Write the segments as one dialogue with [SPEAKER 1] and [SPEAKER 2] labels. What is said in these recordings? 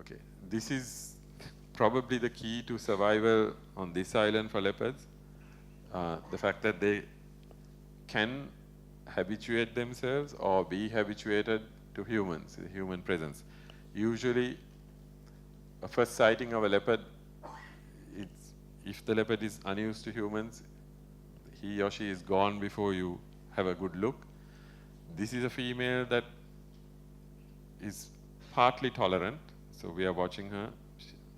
[SPEAKER 1] Okay, this is probably the key to survival on this island for leopards. The fact that they can habituate themselves or be habituated to humans, human presence. Usually, a first sighting of a leopard, if the leopard is unused to humans, he or she is gone before you have a good look. This is a female that is partly tolerant, so we are watching her.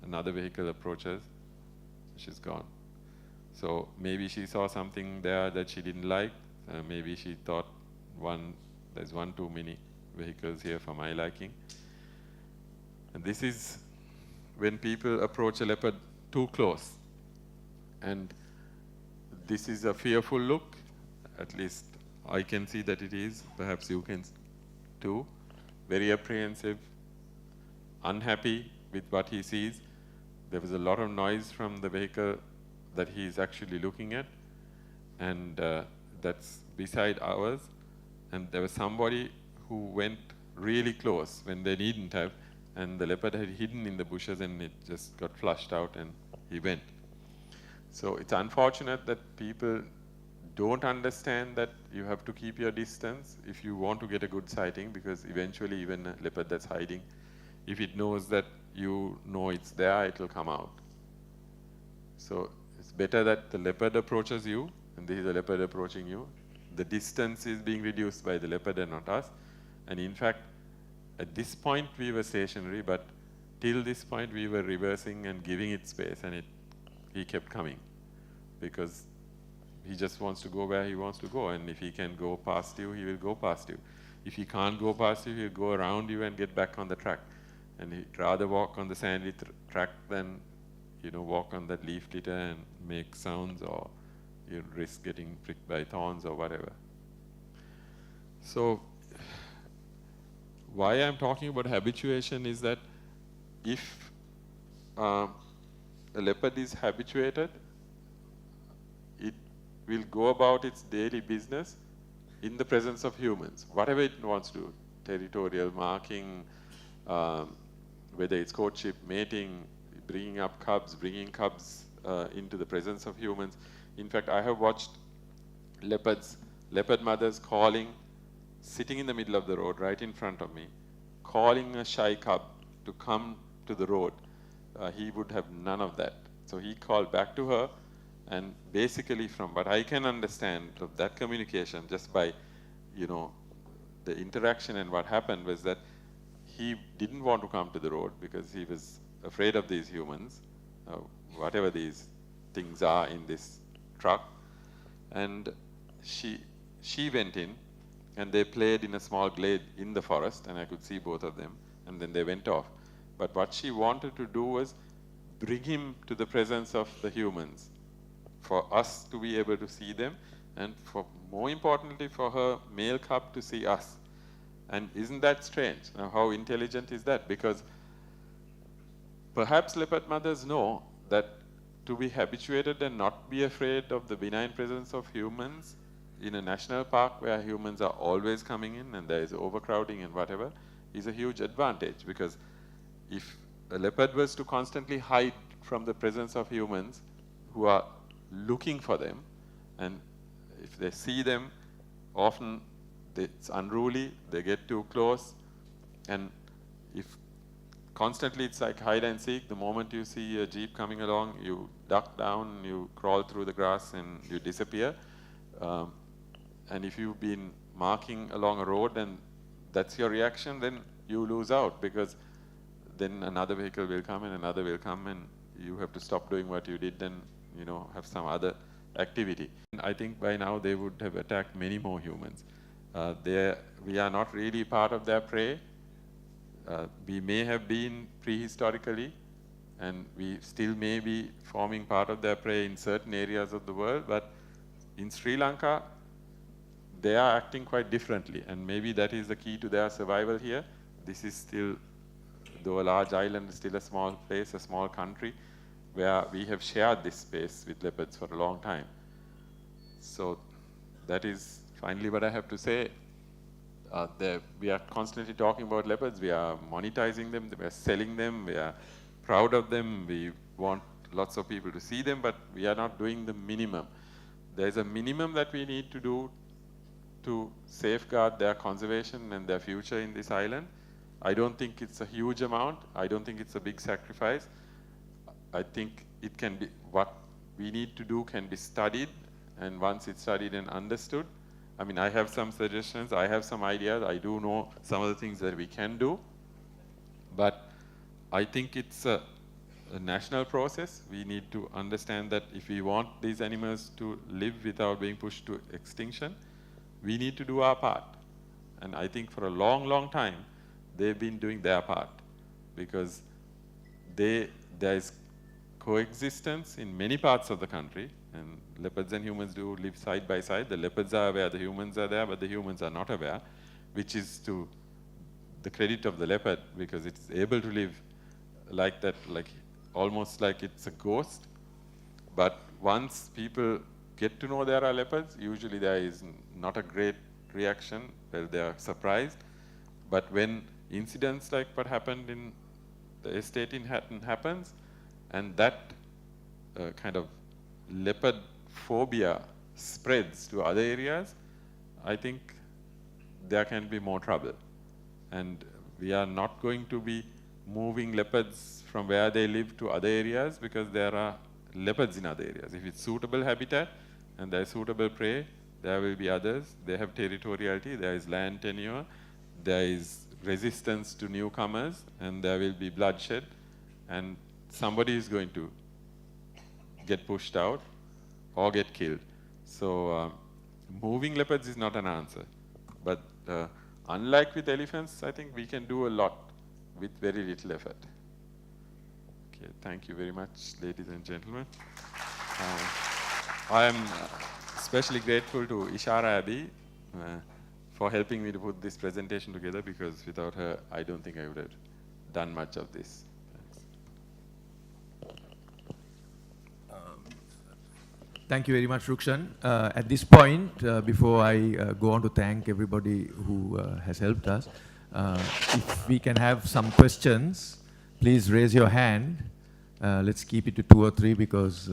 [SPEAKER 1] Another vehicle approaches, she's gone. So maybe she saw something there that she didn't like. Maybe she thought there's one too many vehicles here for my liking. And this is when people approach a leopard too close. And this is a fearful look, at least I can see that it is, perhaps you can too. Very apprehensive, unhappy with what he sees. There was a lot of noise from the vehicle that he is actually looking at, and that's beside ours. And there was somebody who went really close when they needn't have, and the leopard had hidden in the bushes and it just got flushed out and he went. So it's unfortunate that people don't understand that you have to keep your distance if you want to get a good sighting, because eventually even a leopard that's hiding, if it knows that you know it's there, it will come out. So it's better that the leopard approaches you, and this is a leopard approaching you. The distance is being reduced by the leopard and not us. And in fact, at this point we were stationary, but till this point we were reversing and giving it space, and he kept coming because he just wants to go where he wants to go, and if he can go past you, he will go past you. If he can't go past you, he'll go around you and get back on the track. And he'd rather walk on the sandy track than walk on that leaf litter and make sounds, or you risk getting pricked by thorns or whatever. So why I'm talking about habituation is that if a leopard is habituated, it will go about its daily business in the presence of humans, whatever it wants to do, territorial marking, whether it's courtship, mating, bringing cubs into the presence of humans. In fact, I have watched leopard mothers calling, sitting in the middle of the road right in front of me, calling a shy cub to come to the road. He would have none of that. So he called back to her, and basically from what I can understand of that communication, just by the interaction and what happened, was that he didn't want to come to the road because he was afraid of these humans, whatever these things are in this truck. And she went in, and they played in a small glade in the forest, and I could see both of them, and then they went off. But what she wanted to do was bring him to the presence of the humans, for us to be able to see them, and more importantly for her male cub to see us. And isn't that strange? Now, how intelligent is that? Because perhaps leopard mothers know that to be habituated and not be afraid of the benign presence of humans in a national park where humans are always coming in and there is overcrowding and whatever, is a huge advantage. Because if a leopard was to constantly hide from the presence of humans who are looking for them, and if they see them, often it's unruly, they get too close, and if constantly it's like hide and seek, the moment you see a jeep coming along, you duck down, you crawl through the grass and you disappear. And if you've been marking along a road and that's your reaction, then you lose out, because then another vehicle will come and another will come, and you have to stop doing what you did and have some other activity. And I think by now they would have attacked many more humans. We are not really part of their prey. We may have been prehistorically, and we still may be forming part of their prey in certain areas of the world, but in Sri Lanka, they are acting quite differently, and maybe that is the key to their survival here. This is still, though a large island, still a small place, a small country, where we have shared this space with leopards for a long time. So that is finally what I have to say. We are constantly talking about leopards. We are monetizing them. We are selling them. We are proud of them. We want lots of people to see them, but we are not doing the minimum. There is a minimum that we need to do to safeguard their conservation and their future in this island. I don't think it's a huge amount. I don't think it's a big sacrifice. I think it can be, what we need to do can be studied, and once it's studied and understood, I mean, I have some suggestions, I have some ideas, I do know some of the things that we can do, but I think it's a national process. We need to understand that if we want these animals to live without being pushed to extinction, we need to do our part. And I think for a long, long time, they've been doing their part, because there is coexistence in many parts of the country, and leopards and humans do live side by side. The leopards are aware, the humans are there, but the humans are not aware, which is to the credit of the leopard, because it's able to live like that, like almost like it's a ghost. But once people get to know there are leopards, usually there is not a great reaction. Well, they are surprised. But when incidents like what happened in the estate in Hatton happens, and that kind of leopard phobia spreads to other areas, I think there can be more trouble. And we are not going to be moving leopards from where they live to other areas, because there are leopards in other areas. If it's suitable habitat and there is suitable prey, there will be others. They have territoriality, there is land tenure, there is resistance to newcomers, and there will be bloodshed, and somebody is going to get pushed out or get killed. So moving leopards is not an answer. But unlike with elephants, I think we can do a lot with very little effort. Okay, thank you very much, ladies and gentlemen. I am especially grateful to Ishara Abbey for helping me to put this presentation together, because without her, I don't think I would have done much of this.
[SPEAKER 2] Thank you very much, Rukshan. At this point, before I go on to thank everybody who has helped us, if we can have some questions, please raise your hand. Let's keep it to 2 or 3, because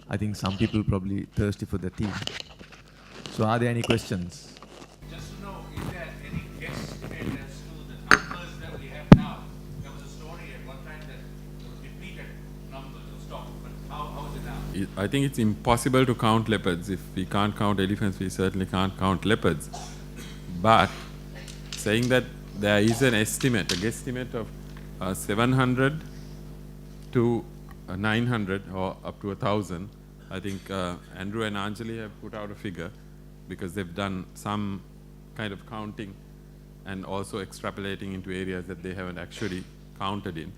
[SPEAKER 2] I think some people probably thirsty for the tea. So are there any questions?
[SPEAKER 3] Just to know, is there any guesstimate as to the numbers that we have now? There was a story at one time that there was depleted numbers of stock, but how is it now?
[SPEAKER 1] I think it's impossible to count leopards. If we can't count elephants, we certainly can't count leopards. But saying that there is an estimate, a guesstimate of 700 to 900 or up to 1,000. I think Andrew and Anjali have put out a figure, because they've done some kind of counting and also extrapolating into areas that they haven't actually counted in.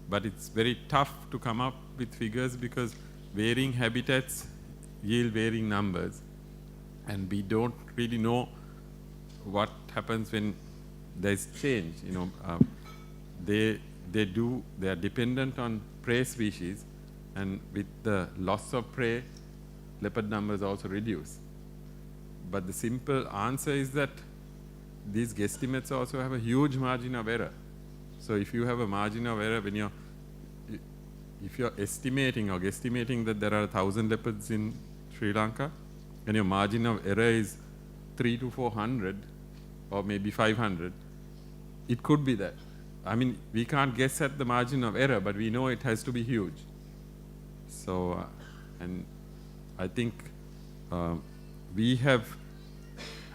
[SPEAKER 1] But it's very tough to come up with figures, because varying habitats yield varying numbers, and we don't really know what happens when there's change. You know, they are dependent on prey species, and with the loss of prey, leopard numbers also reduce. But the simple answer is that these guesstimates also have a huge margin of error. So if you have a margin of error when if you're estimating or guesstimating that there are 1,000 leopards in Sri Lanka, and your margin of error is 300 to 400 or maybe 500, it could be that. I mean, we can't guess at the margin of error, but we know it has to be huge. So, and I think we have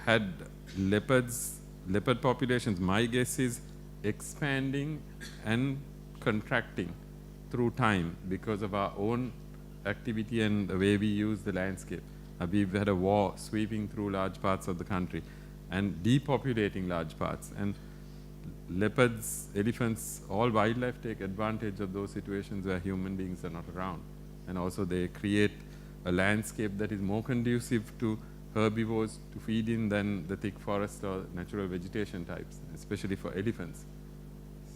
[SPEAKER 1] had leopard populations, my guess is, expanding and contracting through time because of our own activity and the way we use the landscape. We've had a war sweeping through large parts of the country and depopulating large parts. And leopards, elephants, all wildlife take advantage of those situations where human beings are not around. And also they create a landscape that is more conducive to herbivores to feed in than the thick forest or natural vegetation types, especially for elephants.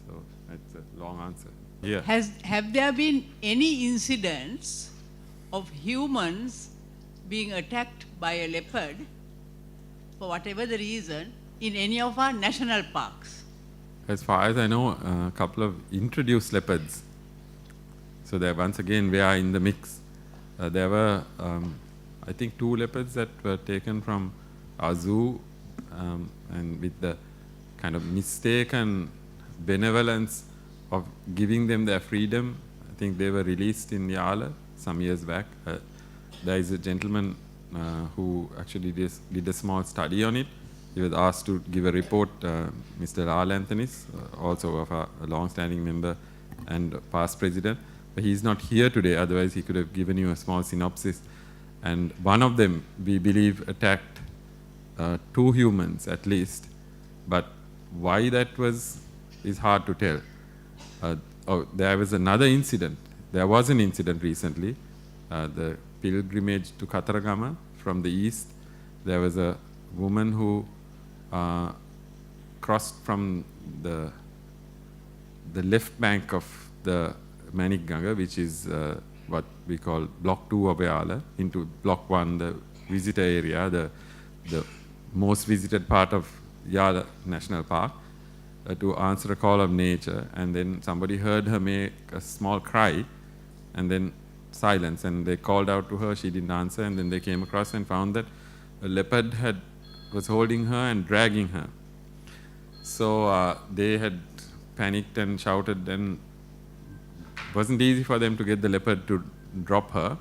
[SPEAKER 1] So that's a long answer. Yeah.
[SPEAKER 4] Have there been any incidents of humans being attacked by a leopard, for whatever the reason, in any of our national parks?
[SPEAKER 1] As far as I know, a couple of introduced leopards. So there, once again, we are in the mix. There were, I think, 2 leopards that were taken from our zoo, and with the kind of mistaken benevolence of giving them their freedom, I think they were released in Yala some years back. There is a gentleman who actually did a small study on it. He was asked to give a report, Mr. Lal Anthony's, also of a long-standing member and past president. But he's not here today, otherwise he could have given you a small synopsis. And one of them, we believe, attacked 2 humans at least. But why that was is hard to tell. There was another incident. There was an incident recently, the pilgrimage to Kataragama from the east. There was a woman who crossed from the left bank of the Manik Ganga, which is what we call Block 2 of Yala, into Block 1, the visitor area, the most visited part of Yala National Park, to answer a call of nature. And then somebody heard her make a small cry, and then silence, and they called out to her. She didn't answer, and then they came across and found that a leopard was holding her and dragging her. So they had panicked and shouted, and it wasn't easy for them to get the leopard to drop her.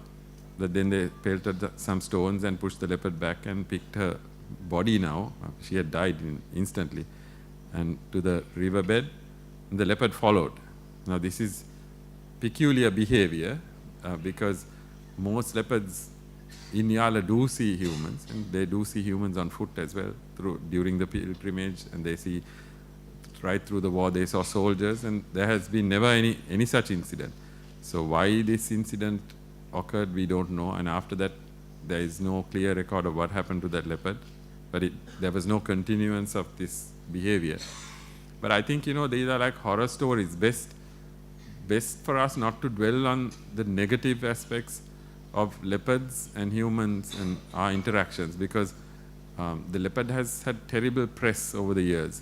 [SPEAKER 1] But then they pelted some stones and pushed the leopard back and picked her body now. She had died instantly. And to the riverbed, and the leopard followed. Now this is peculiar behavior because most leopards in Yala do see humans, and they do see humans on foot as well during the pilgrimage, and they see right through the war they saw soldiers, and there has been never any such incident. So why this incident occurred, we don't know, and after that there is no clear record of what happened to that leopard, but there was no continuance of this behavior. But I think, these are like horror stories. Best for us not to dwell on the negative aspects of leopards and humans and our interactions, because the leopard has had terrible press over the years.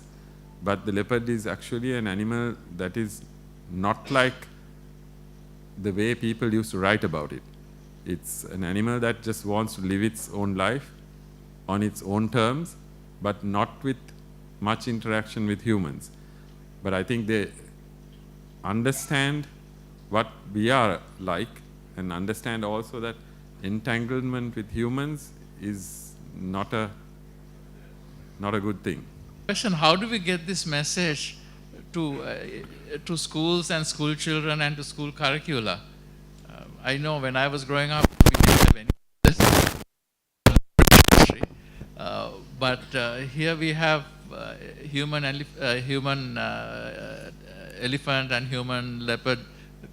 [SPEAKER 1] But the leopard is actually an animal that is not like the way people used to write about it. It's an animal that just wants to live its own life on its own terms, but not with much interaction with humans. But I think they understand what we are like, and understand also that entanglement with humans is not a good thing.
[SPEAKER 5] Question: how do we get this message to schools and school children and to school curricula? I know when I was growing up, we didn't have any of this, but here we have human elephant and human leopard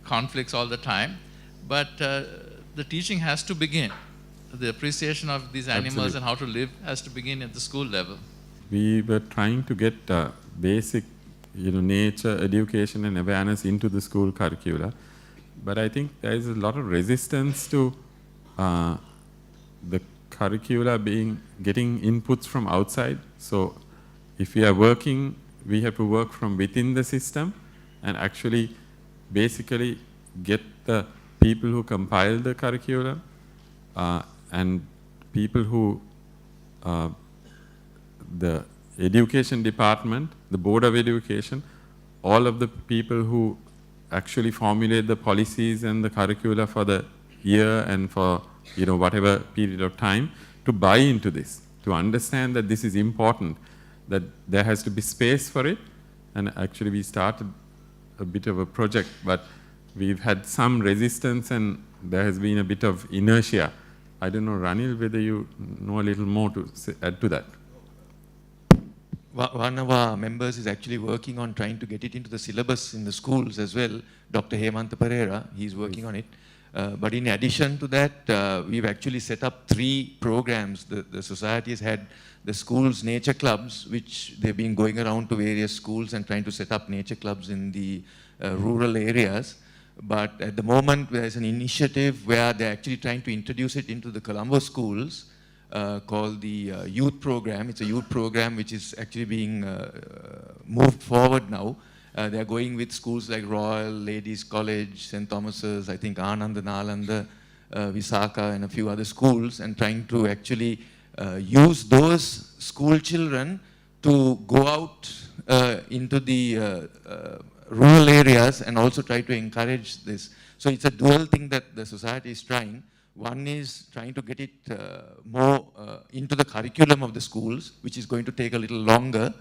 [SPEAKER 5] conflicts all the time. But the teaching has to begin. The appreciation of these animals and how to live has to begin at the school level.
[SPEAKER 1] We were trying to get basic, nature education and awareness into the school curricula, but I think there is a lot of resistance to the curricula getting inputs from outside. So if we are working, we have to work from within the system and actually basically get the people who compile the curriculum and people who the education department, the Board of Education, all of the people who actually formulate the policies and the curricula for the year and for whatever period of time, to buy into this, to understand that this is important, that there has to be space for it. And actually we started a bit of a project, but we've had some resistance and there has been a bit of inertia. I don't know, Ranil, whether you know a little more to add to that.
[SPEAKER 2] One of our members is actually working on trying to get it into the syllabus in the schools as well. Dr. Hemantha Pereira, he's working on it. But in addition to that, we've actually set up 3 programs. The society has had the schools' nature clubs, which they've been going around to various schools and trying to set up nature clubs in the rural areas. But at the moment, there's an initiative where they're actually trying to introduce it into the Colombo schools, called the youth program. It's a youth program which is actually being moved forward now. They're going with schools like Royal, Ladies College, St. Thomas's, I think Ananda, Nalanda, Visakha, and a few other schools, and trying to actually use those school children to go out into the rural areas and also try to encourage this. So it's a dual thing that the society is trying. One is trying to get it more into the curriculum of the schools, which is going to take a little longer.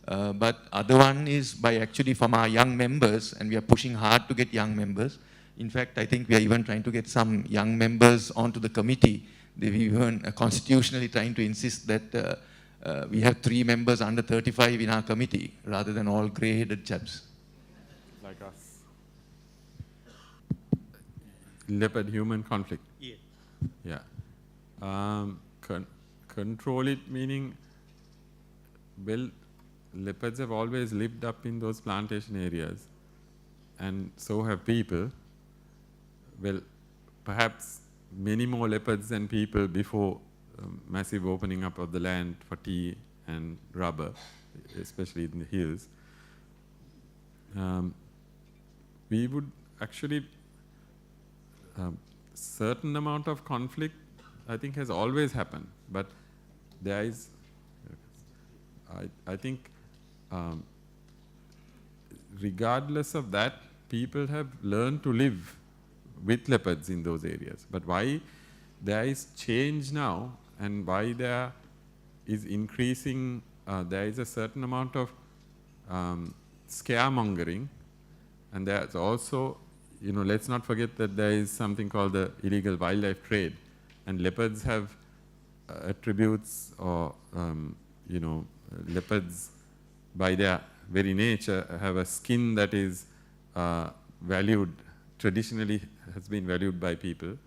[SPEAKER 2] But other one is by actually from our young members, and we are pushing hard to get young members. In fact, I think we are even trying to get some young members onto the committee. They've even constitutionally trying to insist that we have 3 members under 35 in our committee, rather than all grey-headed chaps.
[SPEAKER 1] Like us. Leopard-human conflict.
[SPEAKER 6] Yeah.
[SPEAKER 1] Yeah. Control it meaning, well, leopards have always lived up in those plantation areas, and so have people. Well, perhaps many more leopards than people before massive opening up of the land for tea and rubber, especially in the hills. We would actually, certain amount of conflict, I think, has always happened, but there is, I think, regardless of that, people have learned to live with leopards in those areas. But why there is change now, and why there is increasing, there is a certain amount of scaremongering, and there's also, you know, let's not forget that there is something called the illegal wildlife trade, and leopards have attributes, or you know, leopards by their very nature have a skin that is valued, traditionally has been valued by people.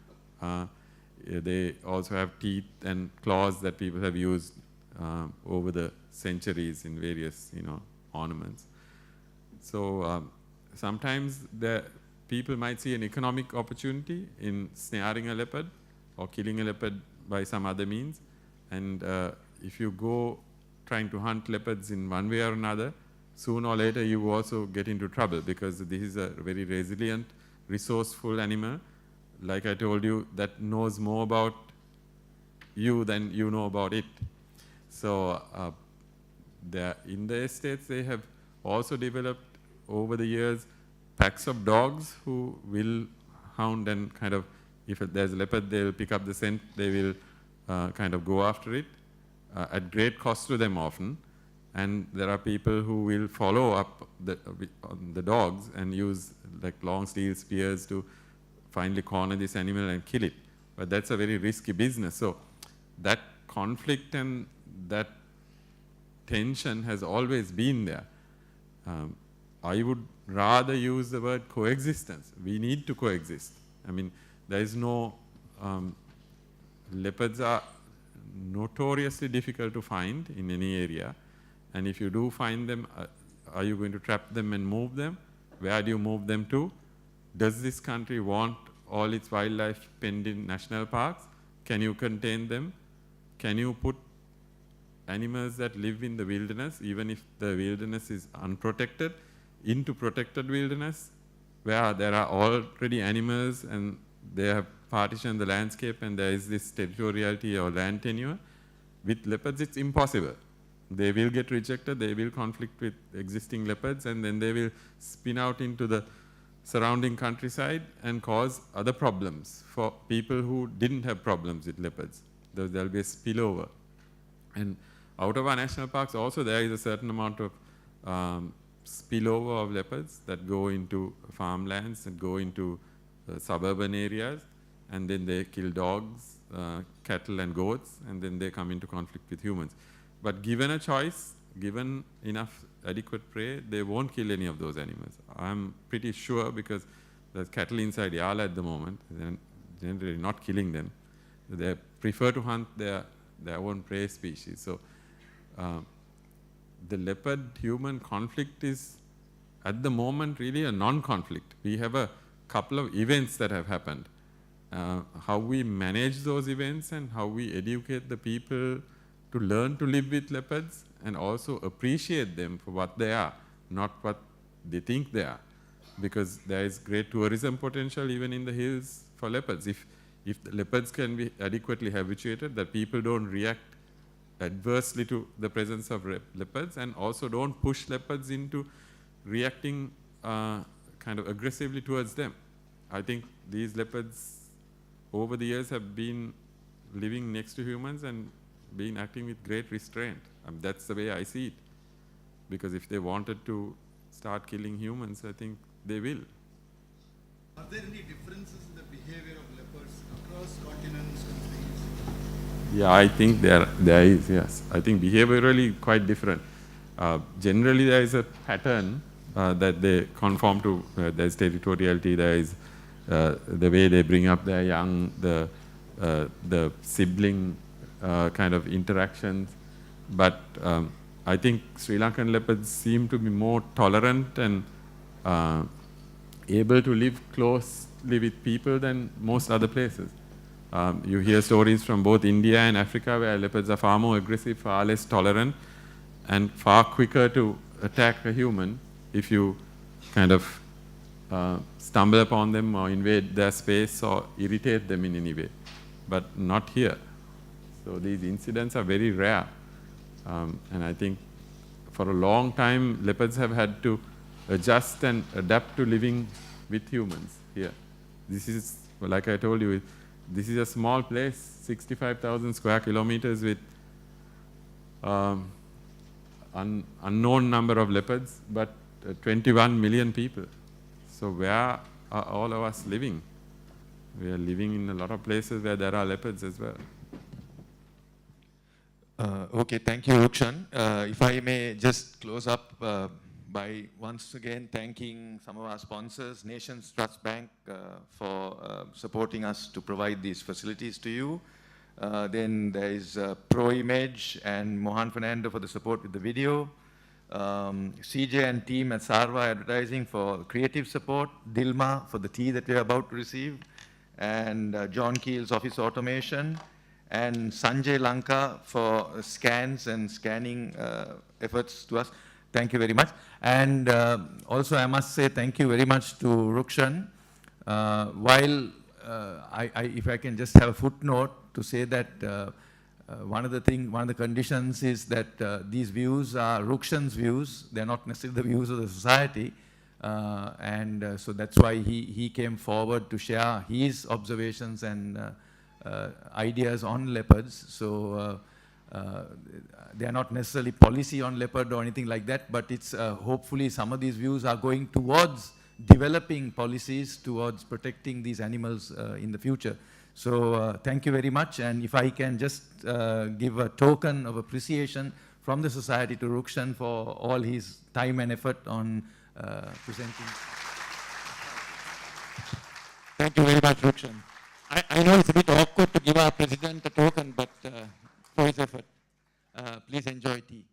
[SPEAKER 1] They also have teeth and claws that people have used over the centuries in various, you know, ornaments. So sometimes the people might see an economic opportunity in snaring a leopard or killing a leopard by some other means. And if you go trying to hunt leopards in one way or another, sooner or later you also get into trouble, because this is a very resilient, resourceful animal, like I told you, that knows more about you than you know about it. So in the estates, they have also developed over the years packs of dogs who will hound and kind of, if there's a leopard, they'll pick up the scent, they will kind of go after it at great cost to them often. And there are people who will follow up the dogs and use like long steel spears to finally corner this animal and kill it. But that's a very risky business. So that conflict and that tension has always been there. I would rather use the word coexistence. We need to coexist. I mean, there is no, leopards are notoriously difficult to find in any area. And if you do find them, are you going to trap them and move them? Where do you move them to? Does this country want all its wildlife penned in national parks? Can you contain them? Can you put animals that live in the wilderness, even if the wilderness is unprotected, into protected wilderness, where there are already animals and they have partitioned the landscape and there is this territoriality or land tenure? With leopards, it's impossible. They will get rejected, they will conflict with existing leopards, and then they will spin out into the surrounding countryside and cause other problems for people who didn't have problems with leopards. There will be a spillover. And out of our national parks also, there is a certain amount of spillover of leopards that go into farmlands and go into suburban areas, and then they kill dogs, cattle and goats, and then they come into conflict with humans. But given a choice, given enough adequate prey, they won't kill any of those animals. I'm pretty sure, because there's cattle inside Yala at the moment, they're generally not killing them. They prefer to hunt their own prey species. So the leopard-human conflict is, at the moment, really a non-conflict. We have a couple of events that have happened. how we manage those events and how we educate the people to learn to live with leopards and also appreciate them for what they are, not what they think they are. Because there is great tourism potential even in the hills for leopards. If the leopards can be adequately habituated, that people don't react adversely to the presence of leopards and also don't push leopards into reacting kind of aggressively towards them. I think these leopards over the years have been living next to humans and been acting with great restraint. That's the way I see it. Because if they wanted to start killing humans, I think they will.
[SPEAKER 6] Are there any differences in the behavior of leopards across continents, countries?
[SPEAKER 1] Yeah, I think there is, yes. I think behaviorally quite different. Generally, there is a pattern that they conform to. There is territoriality, there is the way they bring up their young, the sibling kind of interactions. But I think Sri Lankan leopards seem to be more tolerant and able to live closely with people than most other places. You hear stories from both India and Africa where leopards are far more aggressive, far less tolerant, and far quicker to attack a human if you kind of stumble upon them or invade their space or irritate them in any way. But not here. So these incidents are very rare. And I think for a long time, leopards have had to adjust and adapt to living with humans here. This is, like I told you, this is a small place, 65,000 square kilometers with unknown number of leopards, but 21 million people. So where are all of us living? We are living in a lot of places where there are leopards as well.
[SPEAKER 2] Okay, thank you, Rukshan. If I may just close up by once again thanking some of our sponsors, Nations Trust Bank, for supporting us to provide these facilities to you. Then there is ProImage and Mohan Fernando for the support with the video. CJ and team at Sarva Advertising for creative support. Dilma for the tea that we are about to receive. And John Keel's Office Automation. And Sanjay Lanka for scans and scanning efforts to us. Thank you very much. And also I must say thank you very much to Rukshan. While if I can just have a footnote to say that one of the conditions is that these views are Rukshan's views. They're not necessarily the views of the society. So that's why he came forward to share his observations and ideas on leopards. So they are not necessarily policy on leopard or anything like that, but it's hopefully some of these views are going towards developing policies towards protecting these animals in the future. So thank you very much, and if I can just give a token of appreciation from the society to Rukshan for all his time and effort on presenting.
[SPEAKER 7] Thank you very much, Rukshan. I know it's a bit awkward to give our president a token, but for his effort. Please enjoy tea.